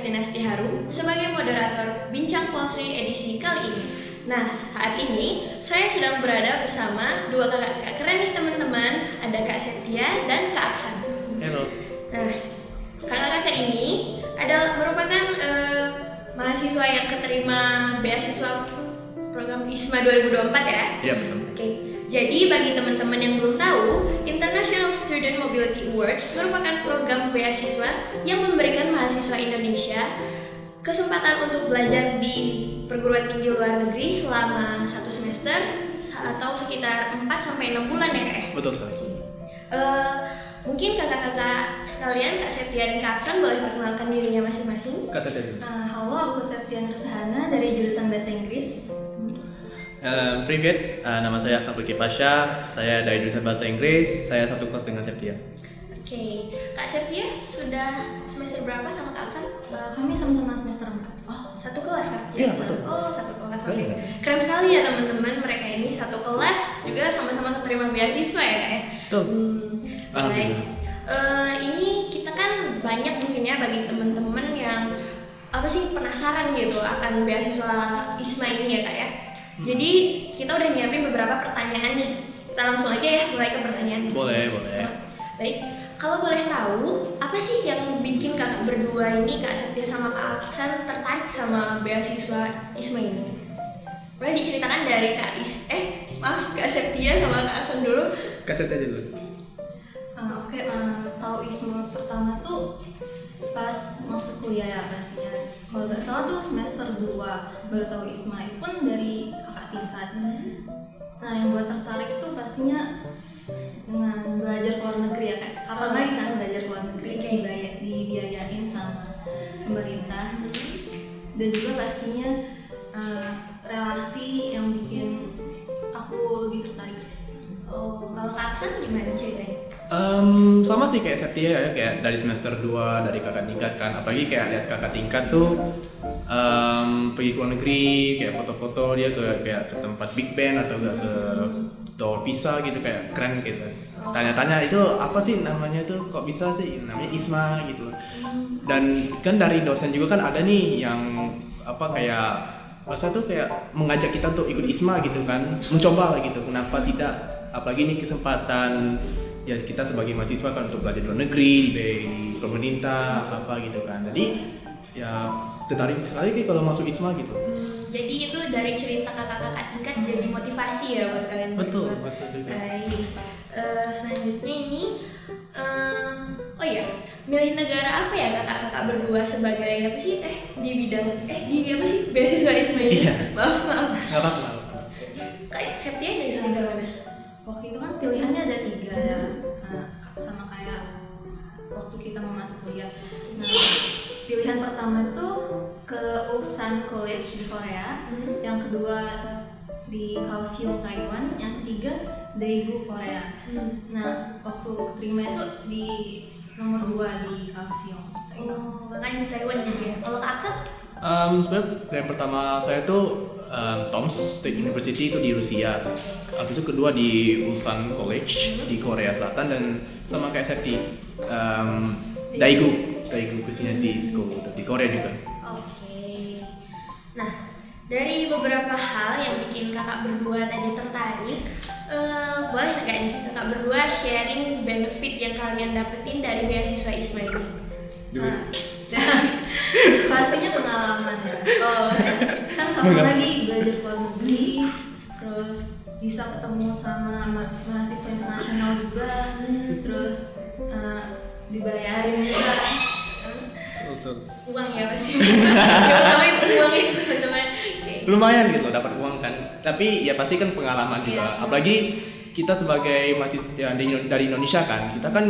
Destinasi Harum sebagai moderator Bincang Polsri edisi kali ini. Nah, saat ini saya sedang berada bersama dua kakak keren nih teman-teman. Ada Kak Septia dan Kak Aksan. Halo. Nah, kakak-kakak ini merupakan mahasiswa yang keterima beasiswa program ISMA 2024 ya? Iya betul. Oke. Jadi bagi teman-teman yang belum tahu, International Student Mobility Awards merupakan program beasiswa yang memberikan mahasiswa Indonesia kesempatan untuk belajar di perguruan tinggi luar negeri selama 1 semester atau sekitar 4-6 bulan ya Kak ya? Betul sekali. Mungkin kakak-kakak sekalian, Kak Septia dan Kak Aksan boleh perkenalkan dirinya masing-masing. Kak Septia dulu. Halo, aku Septian Rusahana dari jurusan Bahasa Inggris. Privet, nama saya Aksan Pulki Pasha. Saya dari jurusan Bahasa Inggris. Saya satu kelas dengan Septia. Oke, Kak Septia sudah semester berapa sama Kak Aksan? Kami sama-sama semester 4. Oh, satu kelas Kak? Iya, betul. Oh, satu kelas. Oke. Iya. Keren sekali ya teman-teman, mereka ini satu kelas juga sama-sama keterima beasiswa ya Kak ya? Betul. Baik. Alhamdulillah. Ini kita kan banyak mungkin ya bagi teman-teman yang penasaran gitu akan beasiswa ISMA ini ya Kak ya. Jadi kita udah nyiapin beberapa pertanyaan nih. Kita langsung aja ya mulai ke pertanyaan. Boleh. Baik. Kalau boleh tahu, apa sih yang bikin kakak berdua ini, Kak Septia sama Kak Aksan, tertarik sama beasiswa ISMA ini? Boleh diceritakan dari Kak Septia sama Kak Aksan dulu. Kak Septia dulu. Tahu ISMA pertama tuh pas masuk kuliah ya pastinya. Kalau nggak salah tuh semester 2 baru tahu ISMA, itu pun dari kakak tingkat. Nah, yang buat tertarik tuh pastinya dengan belajar ke luar negeri ya Kak. Kapan lagi kan belajar ke luar negeri, dibiayain sama pemerintah. Dan juga pastinya relasi yang bikin aku lebih tertarik ke ISMA. Oh, kalau Kak Aksan gimana ceritanya? Sama sih kayak Septia ya, kayak dari semester 2 dari kakak tingkat kan. Apalagi kayak lihat kakak tingkat tuh pergi ke luar negeri, kayak foto-foto dia ke tempat Big Ben atau ke Tower Pisa gitu, kayak keren gitu. Tanya-tanya itu apa sih namanya tuh, kok bisa sih namanya ISMA gitu. Dan kan dari dosen juga kan ada nih yang kayak masa tuh kayak mengajak kita untuk ikut ISMA gitu kan, mencoba lah gitu, kenapa tidak, apalagi ini kesempatan ya kita sebagai mahasiswa kan untuk belajar di luar negeri, di pemerintah gitu kan. Jadi ya tertarik sekali kalau masuk ISMA gitu. Jadi itu dari cerita kakak-kakak tingkat jadi motivasi ya buat kalian Betul berdua. juga. Baik. Selanjutnya ini milih negara apa ya kakak-kakak berdua sebagai di bidang beasiswa ISMA ini? Iya. Maaf. Nggak apa-apa. Kak Septia dari negara mana? Waktu itu kan pilihannya ada 3 ya, sama kayak waktu kita mau masuk kuliah. Nah, pilihan pertama itu ke Ulsan College di Korea, yang kedua di Kaohsiung Taiwan, yang ketiga Daegu Korea. Nah, waktu keterima itu di nomor 2 di Kaohsiung Taiwan. Oh, kakak di Taiwan jadi ya. Kalau Kak Aksan? Sebenarnya pilihan pertama saya tuh Tomsk State University itu di Rusia. Habis itu kedua di Ulsan College di Korea Selatan, dan sama kayak Septi Daegu Christianity School di Korea juga. Oke. Nah, dari beberapa hal yang bikin kakak berdua tadi tertarik, boleh nggak nih kakak berdua sharing benefit yang kalian dapetin dari beasiswa ISMA ini? Pastinya pengalaman ya. Oh, Kan kapan lagi belajar ke luar negeri, terus bisa ketemu sama mahasiswa internasional juga, terus dibayarin juga. Betul. uang ya pasti. Yang pertama itu uang ya teman-teman. Lumayan gitu dapat uang kan, tapi ya pasti kan pengalaman juga. Iya. Apalagi kita sebagai mahasiswa dari Indonesia kan, kita kan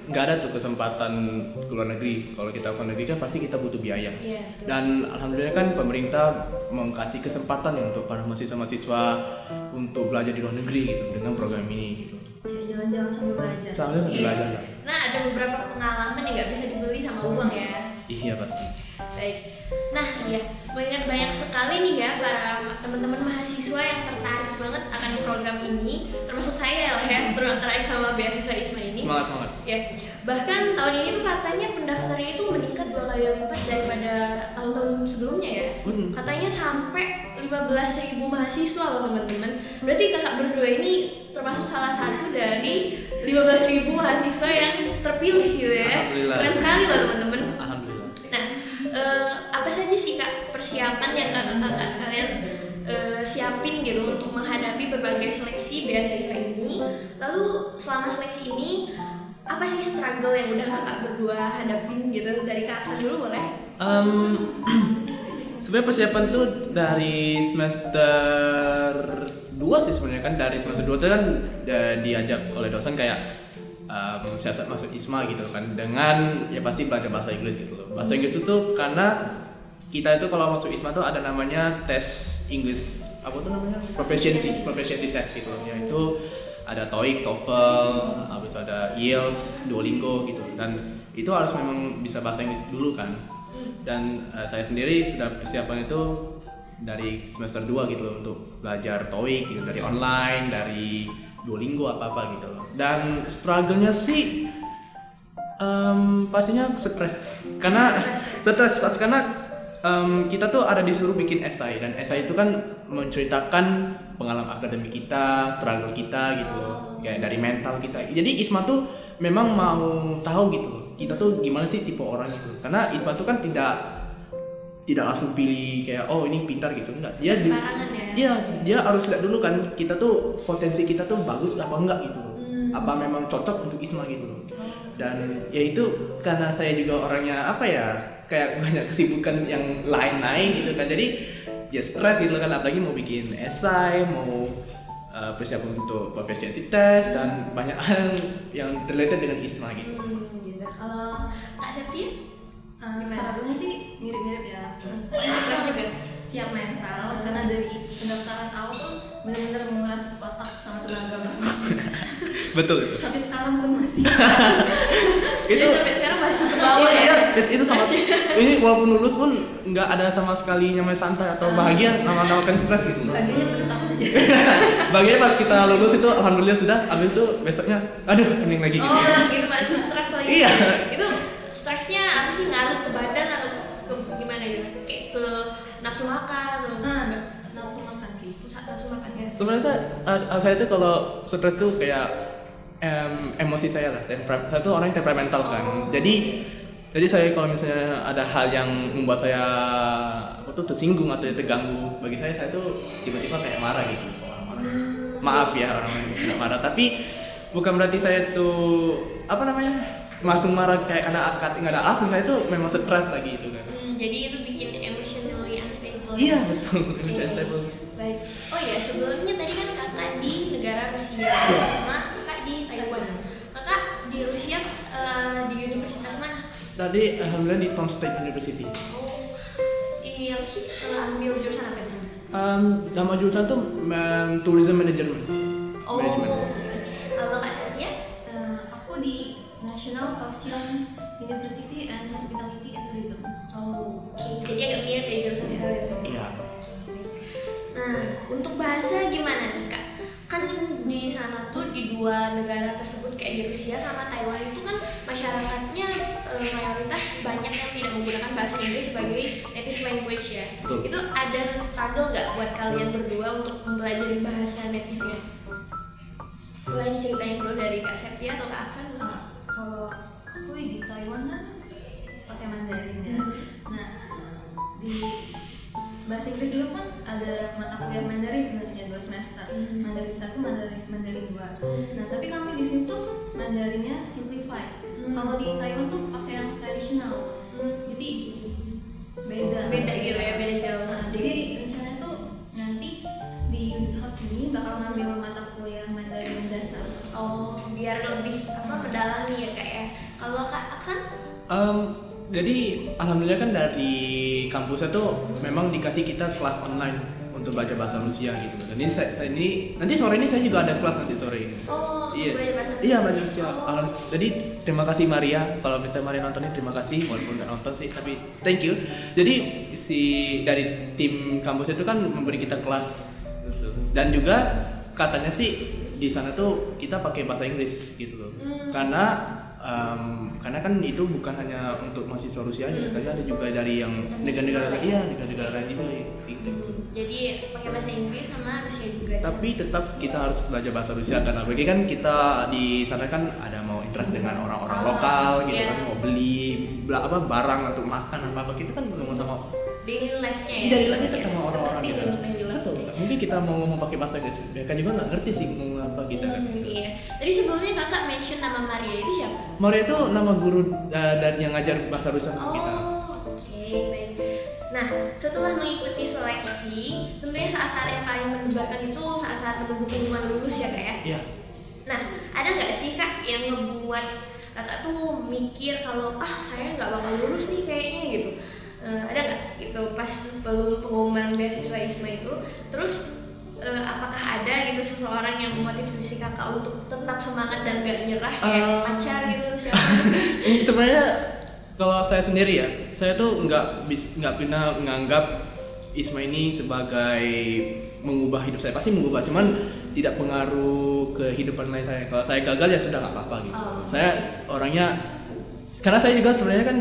nggak ada tuh kesempatan ke luar negeri. Kalau kita ke luar negeri kan pasti kita butuh biaya. Iya, betul. Dan alhamdulillah kan pemerintah mengkasih kesempatan untuk para mahasiswa untuk belajar di luar negeri gitu dengan program ini gitu. Ya, jalan-jalan sambil belajar. Sambil belajar lah. Nah, ada beberapa pengalaman yang nggak bisa dibeli sama uang ya. Iya pasti. Baik. Nah, banyak sekali nih ya para teman-teman mahasiswa yang tertarik banget akan program ini, termasuk saya lah ya, tertarik sama beasiswa ISMA ini. Semangat. Ya, bahkan tahun ini tuh katanya pendaftarnya itu meningkat 2 kali lipat daripada tahun-tahun sebelumnya ya. Katanya sampai 15.000 mahasiswa loh teman-teman. Berarti kakak berdua ini termasuk salah satu dari 15.000 mahasiswa yang terpilih gitu ya. Alhamdulillah. Keren sekali loh teman-teman. Alhamdulillah. Nah, apa saja sih kak persiapan yang kakak-kakak sekalian siapin gitu untuk menghadapi berbagai seleksi beasiswa ini? Lalu selama seleksi ini apa sih struggle yang udah kakak berdua hadapin gitu? Dari Kak Aksan dulu boleh? Sebenarnya persiapan tuh dari semester 2 sih sebenarnya kan. Dari semester 2 tuh kan diajak oleh dosen kayak siasat masuk ISMA gitu kan, dengan ya pasti belajar bahasa Inggris gitu loh. Bahasa Inggris itu karena kita itu kalau masuk ISMA tuh ada namanya tes English, apa tuh namanya? Proficiency test gitu loh. Yaitu ada TOEIC, TOEFL, habis ada IELTS, Duolingo gitu. Dan itu harus memang bisa bahasa Inggris dulu kan. Dan saya sendiri sudah persiapan itu dari semester 2 gitu loh, untuk belajar TOEIC gitu, dari online, dari Duolingo apa-apa gitu loh. Dan struggle-nya sih pastinya stres. Karena kita tuh ada disuruh bikin esai, dan esai itu kan menceritakan pengalaman akademik kita, struggle kita gitu loh, kayak dari mental kita. Jadi ISMA tuh memang mau tahu gitu loh, kita tuh gimana sih tipe orang gitu. Karena ISMA tuh kan tidak langsung pilih kayak oh ini pintar gitu, enggak. Dia harus lihat dulu kan kita tuh potensi kita tuh bagus apa enggak gitu loh. Apa memang cocok untuk ISMA gitu loh. Dan ya itu karena saya juga orangnya apa ya, kayak banyak kesibukan yang lain-lain gitu kan, jadi ya stres gitu kan, apalagi mau bikin esai, mau persiapan untuk proficiency test, dan banyak hal yang related dengan ISMA gitu. Gitu. Kalau Kak Septia? Struggle-nya sih mirip-mirip ya. Harus siap mental, karena dari pendaftaran awal tuh benar-benar menguras otak sama tenaga banget. Betul. Sampai sekarang pun masih. Itu sampai sekarang masih terbawa ya. Itu sama. Ini walaupun lulus pun nggak ada sama sekali namanya santai atau bahagia, nama-namakan stres gitu. Bahagianya bentar aja. Bahagianya pas kita lulus itu alhamdulillah sudah, habis itu besoknya aduh pening lagi gitu. Oh gitu, masih stres lagi. Iya. Itu stresnya apa sih, ngaruh ke badan atau ke gimana gitu? Kayak ke nafsu makan atau Nafsu makan sih. Nafsu makan ya. Sebenarnya saya tuh kalau stres tuh kayak emosi saya lah, saya tuh orang yang temperamental kan. Jadi saya kalau misalnya ada hal yang membuat saya tersinggung atau terganggu, bagi saya tuh tiba-tiba kayak marah gitu, marah. Maaf ya orang yang marah, tapi bukan berarti saya tuh langsung marah kayak karena nggak ada alasan. Saya tuh memang stres lagi itu kan. Jadi itu bikin emotionally unstable. Iya betul, emotionally unstable. Baik. Oh ya, sebelumnya tadi kan kakak di negara Rusia, sama kakak di Taiwan. Kakak di Rusia di universitas mana? Tadi alhamdulillah di Tom State University. Oh, di apa sih? Ambil jurusan apa itu? Nama jurusan tuh tourism management. Oh. Management. Kalau Kak Satya? Aku di National Kaohsiung University and Hospitality and Tourism. Oh, oke. Jadi agak mirip ya jurusan kalian. Iya. Nah, untuk bahasa gimana nih Kak? Kan di sana tuh di dua negara tersebut kayak di Rusia sama Taiwan itu kan masyarakatnya mayoritas banyak yang tidak menggunakan bahasa Inggris sebagai native language ya. Betul. Itu ada struggle nggak buat kalian berdua untuk mempelajari bahasa native-nya? Boleh diceritain dulu dari Kak Septia atau Kak Aksan? Kalau aku di Taiwan kan pakai Mandarin ya. Nah, di bahasa Inggris juga kan ada mata kuliah Mandarin sebenarnya 2 semester. Mandarin 1, Mandarin 2. Nah, tapi kami di sini tuh Mandarinnya simplified. Kalau di Taiwan tuh pakai yang tradisional. Jadi beda gitu ya, beda jauh. Nah, jadi rencananya tuh nanti di host ini bakal ngambil mata kuliah Mandarin dasar. Oh, biar lebih mendalami ya Kak ya. Kalau Kak Aksan? Jadi alhamdulillah kan dari kampusnya tuh memang dikasih kita kelas online untuk belajar bahasa Rusia gitu. Dan ini saya ini nanti sore ini saya juga ada kelas nanti sore ini. Oh, iya. belajar bahasa Rusia. Iya, belajar Rusia. Jadi terima kasih Maria, kalau Mr. Maria nonton ini terima kasih, walaupun nggak nonton sih tapi thank you. Jadi dari tim kampus itu kan memberi kita kelas gitu. Dan juga katanya sih di sana tuh kita pakai bahasa Inggris gitu loh. Karena kan itu bukan hanya untuk mahasiswa Rusia aja, tapi ada juga dari yang negara-negara lain juga gitu. Jadi pakai bahasa Inggris sama Rusia juga. Tapi tetap kita harus belajar bahasa Rusia karena bagi kan kita di sana kan ada mau interaksi dengan orang-orang lokal gitu kan, mau beli barang untuk makan apa kita kan ngomong sama daily life-nya ya. dari life kita sama orang-orang Penting gitu. untuk daily life. Betul. Mungkin kita mau ngomong pakai bahasa Inggris, mereka juga nggak ngerti sih ngomong apa kita kan. Iya. Tadi sebelumnya kakak mention nama Maria itu siapa? Maria itu nama guru dan yang ngajar bahasa Rusia Oh, kita. oke, baik. Nah, setelah mengikuti seleksi, tentunya saat-saat yang paling mendebarkan itu saat-saat menunggu pengumuman lulus ya kak ya? Iya. Nah, ada nggak sih kak yang ngebuat kakak tuh mikir kalau saya nggak bakal lulus nih kayaknya gitu? Ada nggak gitu pas belum pengumuman beasiswa ISMA itu? Terus apakah ada gitu seseorang yang memotivasi kakak untuk tetap semangat dan gak nyerah kayak pacar gitu siapa? Sebenarnya kalau saya sendiri ya, saya tuh nggak pernah menganggap ISMA ini sebagai mengubah hidup saya. Pasti mengubah, cuman tidak pengaruh kehidupan lain saya. Kalau saya gagal ya sudah nggak apa-apa gitu. Saya orangnya, karena saya juga sebenarnya kan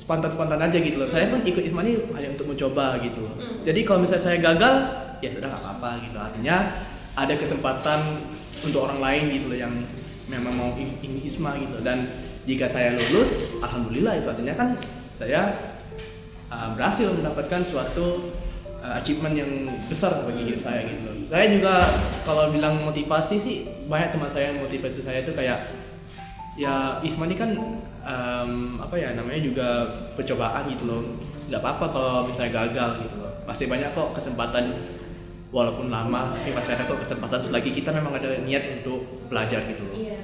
spontan aja gitu loh. Saya pun ikut ISMA ini hanya untuk mencoba gitu loh. Jadi kalau misalnya saya gagal, ya sudah nggak apa-apa gitu. Artinya ada kesempatan untuk orang lain gitu loh yang memang mau ingin ISMA gitu. Dan jika saya lulus, alhamdulillah itu artinya kan saya berhasil mendapatkan suatu achievement yang besar bagi hidup saya gitu loh. Saya juga kalau bilang motivasi sih, banyak teman saya yang motivasi saya itu kayak ya ISMA ini kan namanya juga percobaan gitu loh. Nggak apa-apa kalau misalnya gagal gitu loh. Pasti banyak kok kesempatan walaupun lama, tapi pasti ada kok kesempatan selagi kita memang ada niat untuk belajar gitu loh. Iya.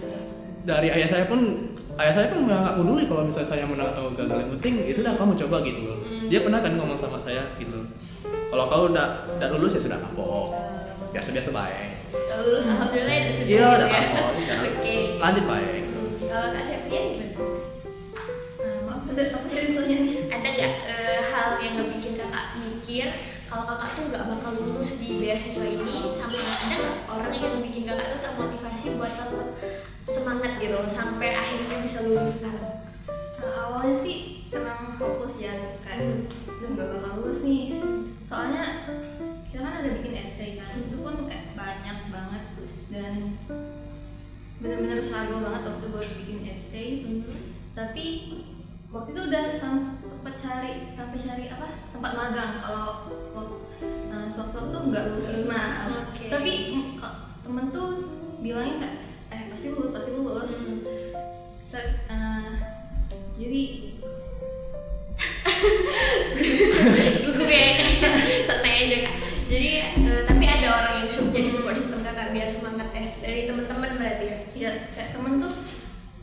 Dari ayah saya pun nggak peduli kalau misalnya saya menang atau gagal, yang penting ya sudah kamu coba gitu loh. Dia pernah kan ngomong sama saya gitu, kalau kau udah lulus ya sudah kapok, biasa baik. Lulus alhamdulillah udah sudah. Iya udah kapok, Oke. lanjut baik. Kalau kak Sepia gimana? Maaf, apa dari pertanyaannya? Ada nggak hal yang ngebikin kakak mikir kalau kakak tuh nggak bakal lulus di beasiswa ini, sama ada nggak orang yang bikin kakak tuh termotivasi buat tetap semangat gitu loh sampai akhirnya bisa lulus sekarang? Awalnya sih emang hopeless ya, kan udah nggak bakal lulus nih. Soalnya kita kan ada bikin essay kan, itu pun kayak banyak banget dan bener-bener struggle banget waktu buat bikin essay. Tapi waktu itu udah sempet sampai cari tempat magang kalau sewaktu-waktu nggak lulus ISMA. Oke. Tapi temen tuh bilangin kayak pasti lulus. Jadi Gugup ya, santai aja kak. Jadi tapi ada orang yang jadi support system kakak biar semangat ya dari teman-teman berarti ya. ya kayak temen tuh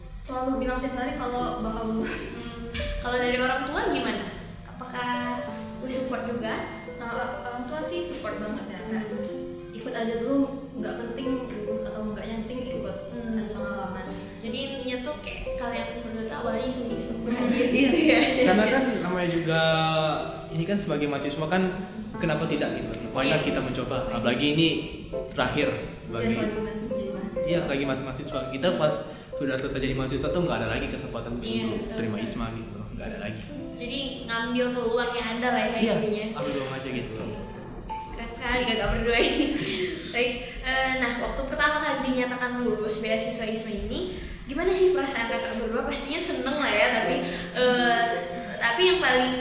selalu bilang tiap hari kalau bakal lulus. Kalau dari orang tua gimana? Apakah support juga? Orang tua sih support banget ya, kayak ikut aja dulu, nggak penting lulus atau enggak, yang penting ikut, ada pengalaman. Jadi intinya tuh kayak kalian berdua tuh awalnya iseng-iseng bahagia gitu ya. Karena kan namanya juga ini kan sebagai mahasiswa kan kenapa tidak gitu. Why not kita mencoba, apalagi ini terakhir bagi Selagi masih menjadi mahasiswa. iya selagi masih mahasiswa. Kita pas sudah selesai jadi mahasiswa tuh nggak ada lagi kesempatan untuk betul. terima ISMA gitu, nggak ada lagi. Jadi ngambil peluang yang ada lah ya Iya, intinya. ambil doang aja gitu. Keren sekali kakak berdua ini. Baik, nah waktu pertama kali dinyatakan lulus beasiswa ISMA ini, gimana sih perasaan kakak berdua? Pastinya seneng lah ya, tapi yang paling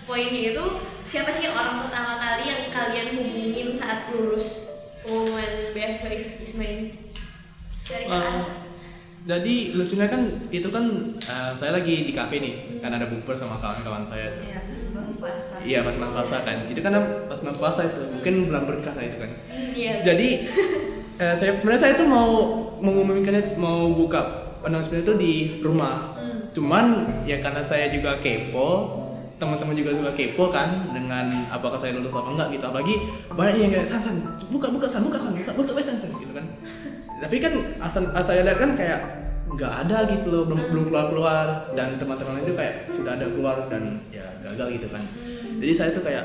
poinnya itu siapa sih orang pertama kali yang kalian hubungin saat lulus pengumuman beasiswa ISMA ini? Dari Kak Asta. Jadi lucunya kan itu kan saya lagi di kafe nih, kan ada bukber sama kawan-kawan saya. Iya, pas bulan puasa. Iya pas bulan puasa kan, itu kan pas bulan puasa itu mungkin bulan berkah lah itu kan. Iya. Jadi saya tuh mau mengumumkannya, mau buka announcement itu di rumah. Cuman ya karena saya juga kepo, teman-teman juga kepo kan dengan apakah saya lulus atau enggak gitu. Apalagi banyak yang kayak san buka san gitu kan. Tapi kan asal saya lihat kan kayak nggak ada gitu loh, belum keluar dan teman-teman itu kayak sudah ada keluar dan ya gagal gitu kan. Jadi saya tuh kayak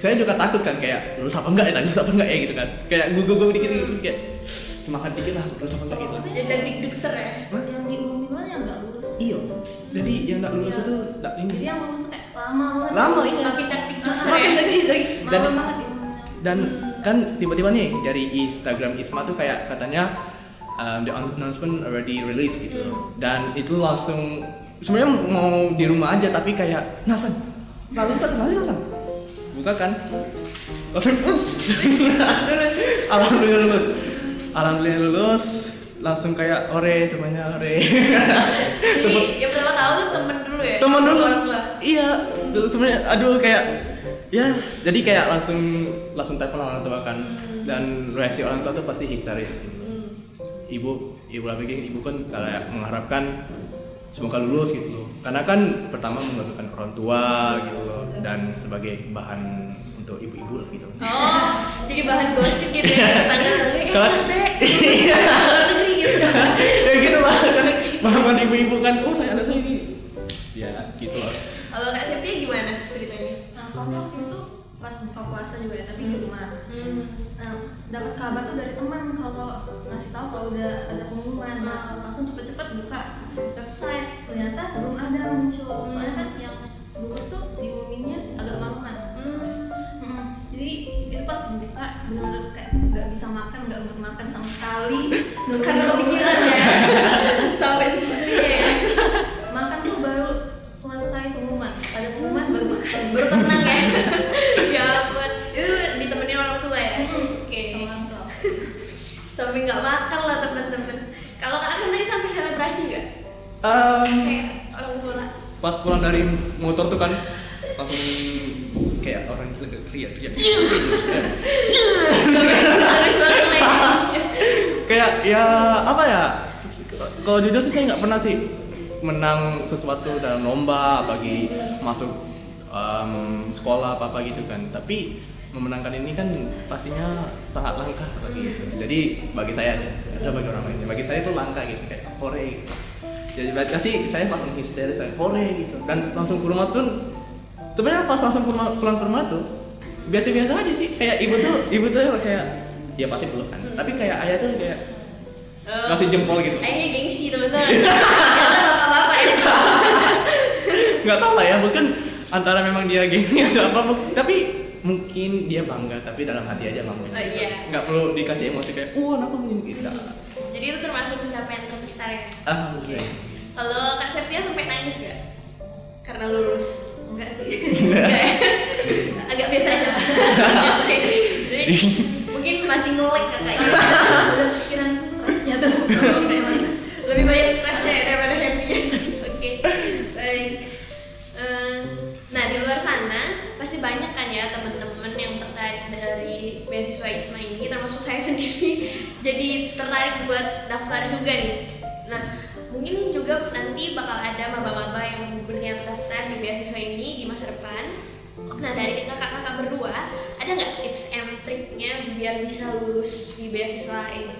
saya juga takut kan kayak lulus apa enggak ya gitu kan, kayak gugup dikit kayak semangat dikit lah lulus apa enggak gitu. Jadi dikdukser ya. Yang diumumin doang yang nggak lulus. Iya. Jadi yang nggak lulus Iya. itu nggak ini. Jadi yang lulus tuh kayak lama banget. Lama, iya. Makin dikdukser Semakin ya. lagi dan Lama banget diumuminnya. dan kan tiba-tiba nih dari Instagram Isma tuh kayak katanya the announcement already released gitu. Dan itu langsung sebenarnya mau di rumah aja tapi kayak Nasan lalu Nasan buka kan langsung alhamdulillah lulus langsung kayak ore semuanya ore. Jadi yang pertama tahu tuh temen dulu ya. Temen dulu Orang tua. iya sebenarnya aduh kayak ya jadi kayak langsung telepon orang tua kan dan reaksi orang tua tuh pasti histeris. Ibu lagi ibu kan kayak mengharapkan semoga lulus gitu loh karena kan pertama membanggakan orang tua gitu loh dan sebagai bahan untuk ibu-ibu lah gitu. Oh, jadi bahan gosip gitu ya tetangga. Kalau- Saya luar negeri gitu. Ya gitu lah kan bahan ibu-ibu kan saya anak saya ini ya gitu loh. Kalau Kak Sepia gimana ceritanya? Nah, kalau waktu itu pas buka puasa juga ya, tapi di rumah. Nah, dapat kabar tuh dari teman kalau ngasih tahu kalau udah ada pengumuman. Nah, langsung cepet-cepet buka website. Ternyata belum ada muncul. Soalnya kan yang lulus tuh diumuminnya agak malaman. Jadi itu pas buka benar-benar kayak nggak bisa makan, nggak mau makan sama sekali. Karena kepikiran ya. Sampai segitunya ya. Makan tuh baru selesai pengumuman. Ada pengumuman baru makan. Baru tenang ya. Ya ampun. Itu ditemenin orang tua ya. Oke. Orang tua. Sampai nggak makan lah teman-teman. Kalau Kak Hasan tadi sampai selebrasi nggak? Kayak orang tua. Pas pulang dari motor tuh kan langsung kayak orang gila teriak Harus banget lah ya. kayak ya apa ya kalau jujur sih saya nggak pernah sih menang sesuatu dalam lomba apalagi masuk sekolah apa gitu kan tapi memenangkan ini kan pastinya sangat langka begitu jadi bagi saya atau bagi orang lain bagi saya itu langka gitu kayak hore gitu. Jadi berarti sih saya langsung histeris saya hore gitu dan langsung ke rumah tuh sebenarnya pas langsung pulang ke rumah tuh biasa-biasa aja sih kayak ibu tuh kayak ya pasti peluk kan tapi kayak ayah tuh kayak kasih jempol gitu Ayahnya gengsi teman-teman. Ternyata bapak-bapak ya. nggak tahu lah ya mungkin antara memang dia gengsi atau apa tapi mungkin dia bangga tapi dalam hati aja bangga Oh, iya. nggak perlu dikasih emosi kayak anakku begini gitu Jadi itu termasuk pencapaian terbesar ya. alhamdulillah. Kalau Kak Sepia sampai nangis nggak? Karena lulus. Enggak sih. Agak biasa aja. Jadi mungkin masih ngelek kakaknya. Ada pikiran stresnya tuh. Lebih banyak stresnya ya daripada happy-nya. Oke, baik. Nah di luar sana pasti banyak kan ya teman-teman yang tertarik dari beasiswa ISMA ini, termasuk saya sendiri. Jadi tertarik buat daftar juga nih. Nah mungkin juga nanti bakal ada maba-maba yang berniat daftar di beasiswa ini di masa depan. Nah dari kakak-kakak berdua ada nggak tips and triknya biar bisa lulus di beasiswa ini?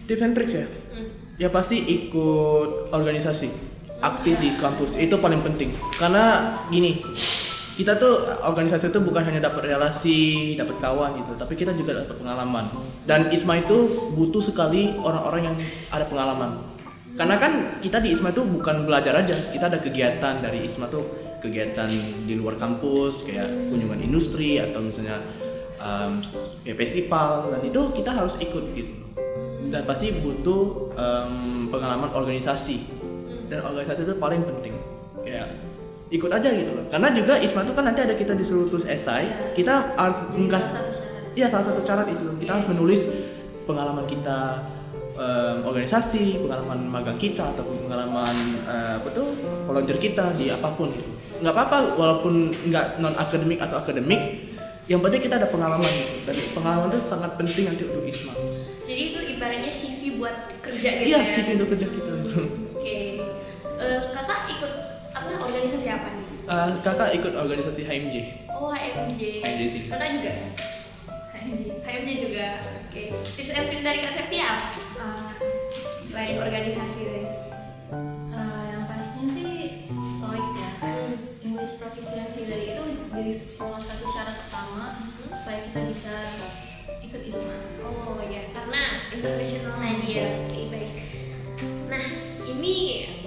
Tips and tricks ya ya pasti ikut organisasi aktif di kampus itu paling penting karena gini kita tuh organisasi itu bukan hanya dapat relasi dapat kawan gitu tapi kita juga dapat pengalaman dan ISMA itu butuh sekali orang-orang yang ada pengalaman karena kan kita di ISMA itu bukan belajar aja kita ada kegiatan dari ISMA tuh kegiatan di luar kampus kayak kunjungan industri atau misalnya festival dan itu kita harus ikut gitu dan pasti butuh pengalaman organisasi dan organisasi itu paling penting ya ikut aja gitu loh karena juga ISMA itu kan nanti ada kita disuruh tulis esai kita harus Jadi salah satu syarat. iya salah satu syarat itu kita harus menulis pengalaman kita organisasi pengalaman magang kita atau pengalaman volunteer kita di apapun gitu nggak apa-apa walaupun nggak non akademik atau akademik yang penting kita ada pengalaman gitu dan pengalaman itu sangat penting nanti untuk ISMA. Jadi itu ibaratnya CV buat kerja gitu Iya, ya? CV untuk kerja kita. Oke. Kakak ikut apa organisasi apa nih? Kakak ikut organisasi HMJ. Oh HMJ. HMJ sih. Kakak juga? HMJ. HMJ juga. Oke. Tips and trick dari Kak Septia apa? Selain organisasi tadi. Yang pastinya sih TOEIC ya, English proficiency dari itu jadi salah satu syarat utama supaya kita bisa ikut ISMA. Oh ya, karena international tadi ya. Oke, baik. Nah, ini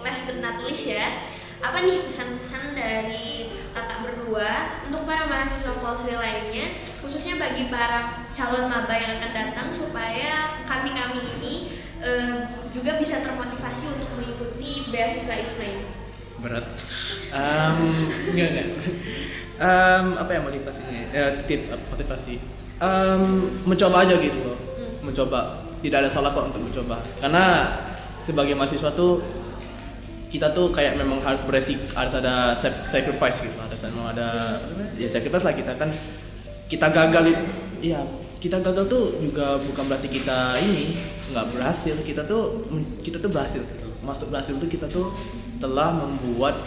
last but not least ya. Apa nih pesan-pesan dari kakak berdua untuk para mahasiswa Polsri lainnya, khususnya bagi para calon maba yang akan datang supaya kami ini juga bisa termotivasi untuk mengikuti beasiswa ISMA ini? Berat. Enggak. Apa ya motivasinya? Motivasi. Mencoba aja gitu loh. Mencoba. Tidak ada salah kok untuk mencoba. Karena sebagai mahasiswa tuh kita tuh kayak memang harus harus ada sacrifice gitu. Ada sacrifice lah, kita gagal kita gagal tuh juga bukan berarti kita ini nggak berhasil. Kita tuh berhasil. Masuk berhasil tuh kita tuh telah membuat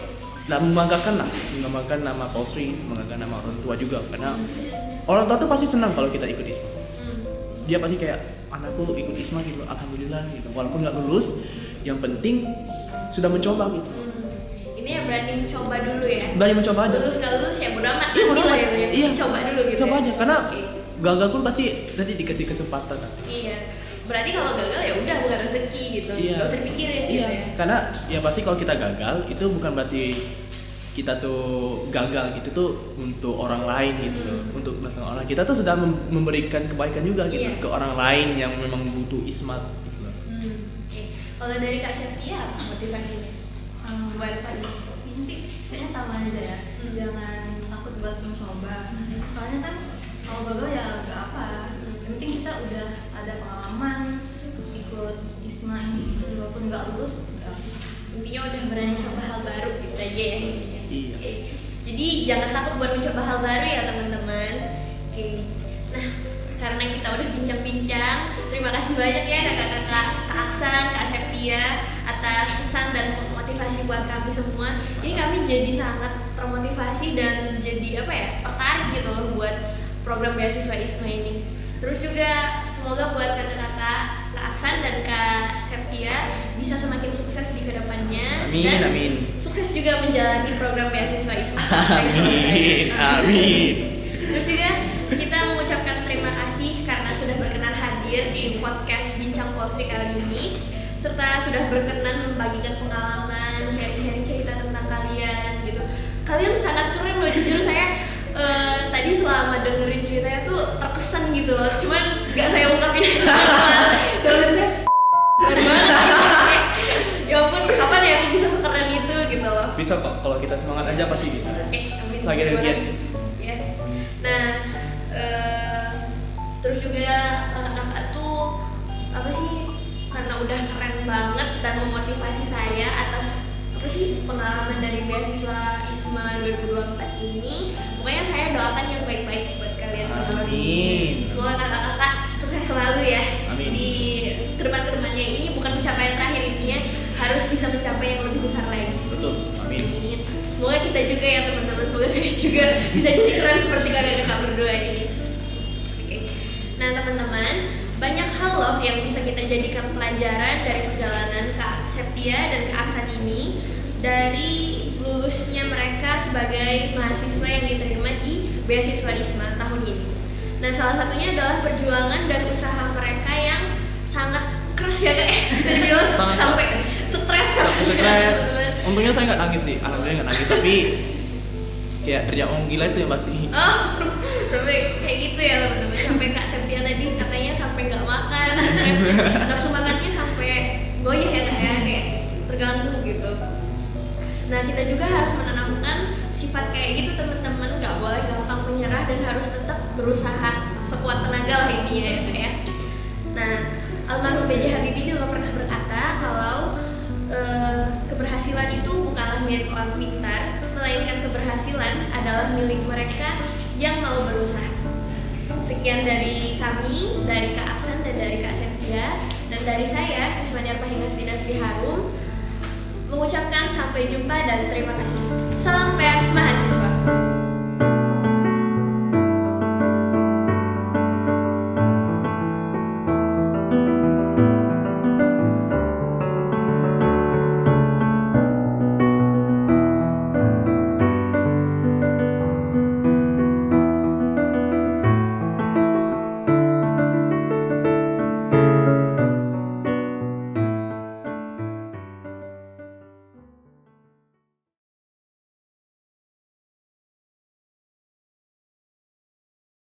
dan membanggakan nama Polsri, membanggakan nama orang tua juga, karena orang tua tuh pasti senang kalau kita ikut ISMA. Dia pasti kayak anakku ikut ISMA gitu, alhamdulillah gitu. Walaupun nggak lulus, yang penting sudah mencoba gitu. Ini ya berani mencoba dulu ya. Berani mencoba aja. Lulus nggak lulus ya bodo amat. Iya, bodo amat. Ya. Iya. Coba dulu gitu. Coba ya. aja, karena Okay. gagal pun pasti nanti dikasih kesempatan. Iya. Berarti kalau gagal ya udah bukan rezeki gitu. Iya. Gak usah dipikirin Iya. gitu ya. Karena ya pasti kalau kita gagal itu bukan berarti kita tuh gagal gitu tuh untuk orang lain gitu loh. Untuk masalah orang, kita tuh sudah memberikan kebaikan juga gitu Iya. ke orang lain yang memang butuh ISMA gitu loh. Oke. Kalau dari Kak Septia apa motivasinya? Motivasinya sih kayaknya sama aja ya. Jangan takut buat mencoba. Soalnya kan kalau gagal ya gak apa. Yang penting kita udah ada pengalaman ikut ISMA ini, walaupun gak lulus gak. Intinya udah berani coba hal baru gitu aja ya intinya. Iya. Oke. Jadi jangan takut buat mencoba hal baru ya teman-teman. Oke. Nah, karena kita udah bincang-bincang, terima kasih banyak ya kakak-kakak Kak Aksan, Kak Septia atas pesan dan motivasi buat kami semua. Ini kami jadi sangat termotivasi dan jadi tertarik gitu loh buat program beasiswa ISMA ini. Terus juga semoga buat kakak-kakak Kak Aksan dan Kak Septia bisa semakin sukses di kedepannya. Amin, dan amin. sukses juga menjalani program beasiswa ISMA sampai selesai. Amin. Terus juga kita mengucapkan terima kasih karena sudah berkenan hadir di podcast Bincang Polsri kali ini, serta sudah berkenan membagikan pengalaman, sharing-sharing cerita tentang kalian gitu. Kalian sangat keren loh, jujur saya tadi selama dengerin ceritanya tuh terkesan gitu loh. Cuman gak saya ungkapin aja. Dan saya keren banget gitu. Ya ampun, kapan ya aku bisa sekeren itu gitu loh. Bisa kok, kalau kita semangat aja pasti bisa. Amin. Lagi ada giat. Ya. Nah, terus juga kakak-kakak tuh karena udah keren banget dan memotivasi saya atas pengalaman dari beasiswa ISMA 2024 ini. Pokoknya saya doakan yang baik-baik buat kalian berdua. Amin. Semoga kakak-kakak sukses selalu ya. Amin. Di kedepannya ini bukan pencapaian terakhir, intinya harus bisa mencapai yang lebih besar lagi. Betul. Amin. Semoga kita juga ya teman-teman, semoga saya juga bisa jadi keren seperti kakak-kakak berdua ini. Oke. Nah teman-teman, banyak hal loh yang bisa kita jadikan pelajaran dari perjalanan Kak Septia dan Kak Aksan ini, dari lulusnya mereka sebagai mahasiswa yang diterima di beasiswa ISMA tahun ini. Nah salah satunya adalah perjuangan dan usaha mereka yang sangat keras ya Kak, bisa dibilang sampai stres kan. Stres. Untungnya saya nggak nangis sih, alhamdulillah nggak nangis, tapi ya kerja orang gila itu yang pasti. Oh, sampai kayak gitu ya teman-teman. Sampai Kak Septia tadi katanya sampai nggak makan, nafsu makannya sampai goyah ya Kak ya, kayak terganggu gitu. Nah kita juga harus menanamkan sifat kayak gitu teman-teman, nggak boleh gampang menyerah dan harus tetap berusaha sekuat tenaga lah intinya ya Kak ya. Nah almarhum B.J. Habibie juga pernah berkata kalau keberhasilan itu bukanlah milik orang pintar, melainkan keberhasilan adalah milik mereka yang mau berusaha. Sekian dari kami, dari Kak Aksan dan dari Kak Septia, dan dari saya, Krismaniar Pahingas Dinasti Harum, mengucapkan sampai jumpa dan terima kasih. Salam pers mahasiswa.